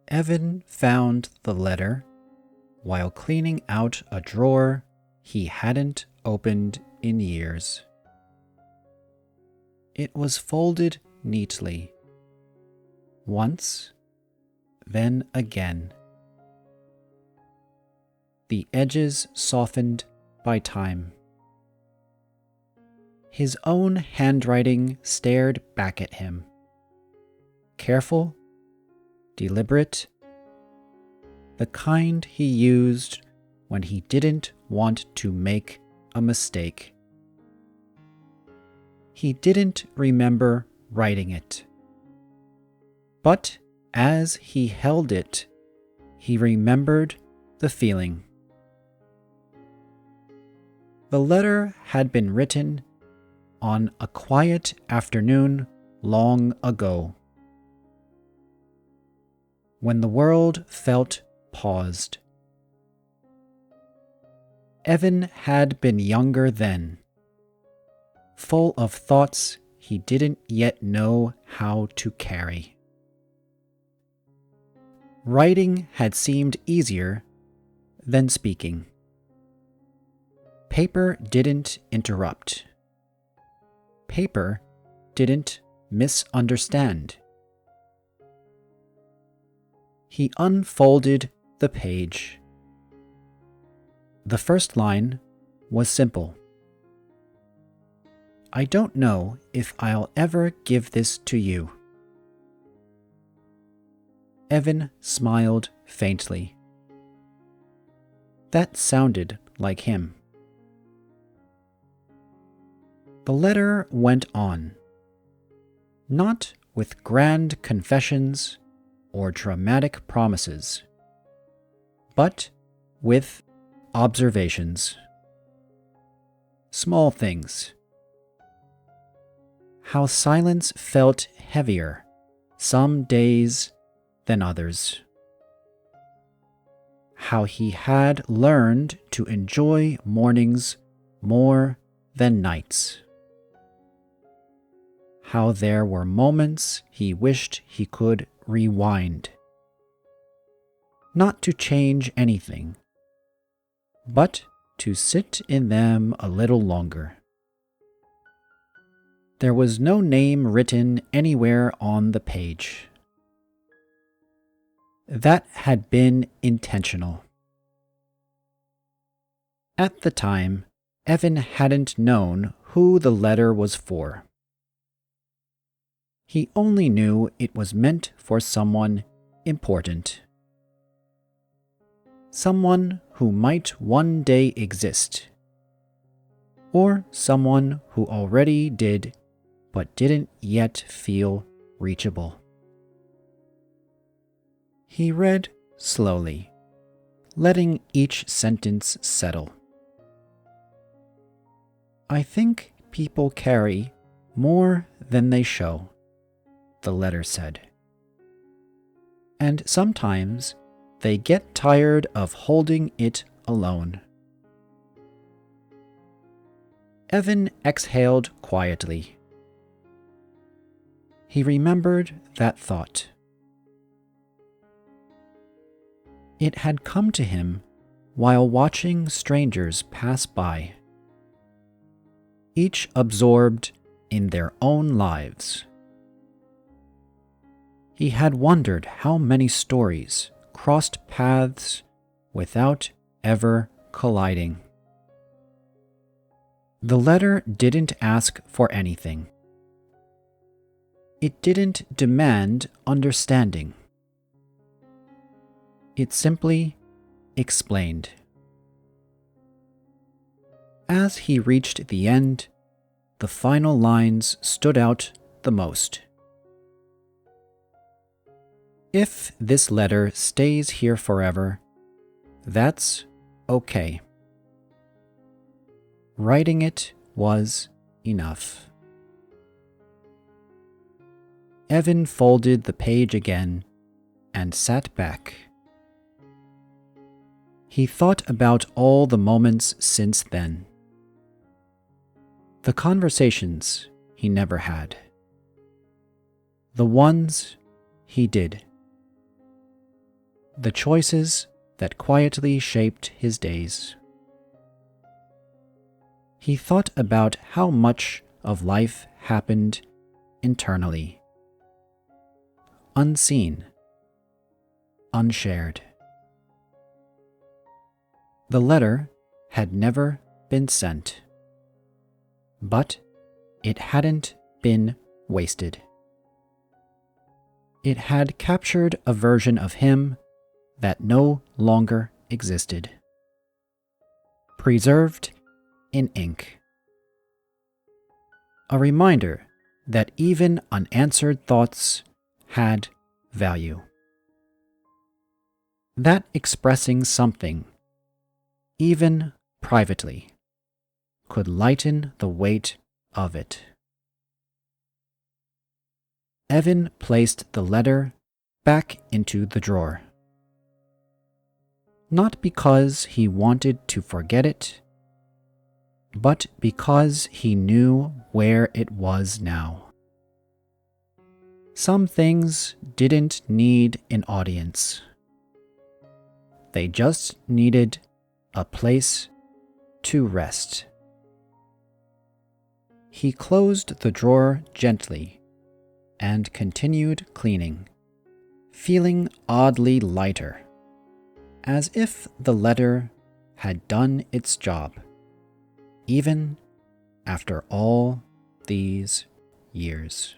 Evan found the letter while cleaning out a drawer he hadn't opened in years. It was folded neatly, once, then again. The edges softened by time. His own handwriting stared back at him. Careful, deliberate, the kind he used when he didn't want to make a mistake. He didn't remember writing it. But as he held it, he remembered the feeling. The letter had been written on a quiet afternoon long ago, when the world felt paused. Evan had been younger then, full of thoughts he didn't yet know how to carry. Writing had seemed easier than speaking. Paper didn't interrupt. Paper didn't misunderstand. He unfolded the page. The first line was simple. I don't know if I'll ever give this to you. Evan smiled faintly. That sounded like him. The letter went on, not with grand confessions or dramatic promises, but with observations. Small things. How silence felt heavier some days than others. How he had learned to enjoy mornings more than nights. How there were moments he wished he could rewind. Not to change anything, but to sit in them a little longer. There was no name written anywhere on the page. That had been intentional. At the time, Evan hadn't known who the letter was for. He only knew it was meant for someone important. Someone who might one day exist. Or someone who already did, but didn't yet feel reachable. He read slowly, letting each sentence settle. I think people carry more than they show, the letter said. And sometimes they get tired of holding it alone. Evan exhaled quietly. He remembered that thought. It had come to him while watching strangers pass by, each absorbed in their own lives. He had wondered how many stories crossed paths without ever colliding. The letter didn't ask for anything. It didn't demand understanding. It simply explained. As he reached the end, the final lines stood out the most. If this letter stays here forever, that's okay. Writing it was enough. Evan folded the page again and sat back. He thought about all the moments since then. The conversations he never had. The ones he did. the choices that quietly shaped his days. He thought about how much of life happened internally, unseen, unshared. The letter had never been sent, but it hadn't been wasted. It had captured a version of him that no longer existed, preserved in ink. A reminder that even unanswered thoughts had value. That expressing something, even privately, could lighten the weight of it. Evan placed the letter back into the drawer. Not because he wanted to forget it, but because he knew where it was now. Some things didn't need an audience. They just needed a place to rest. He closed the drawer gently and continued cleaning, feeling oddly lighter, as if the letter had done its job, even after all these years.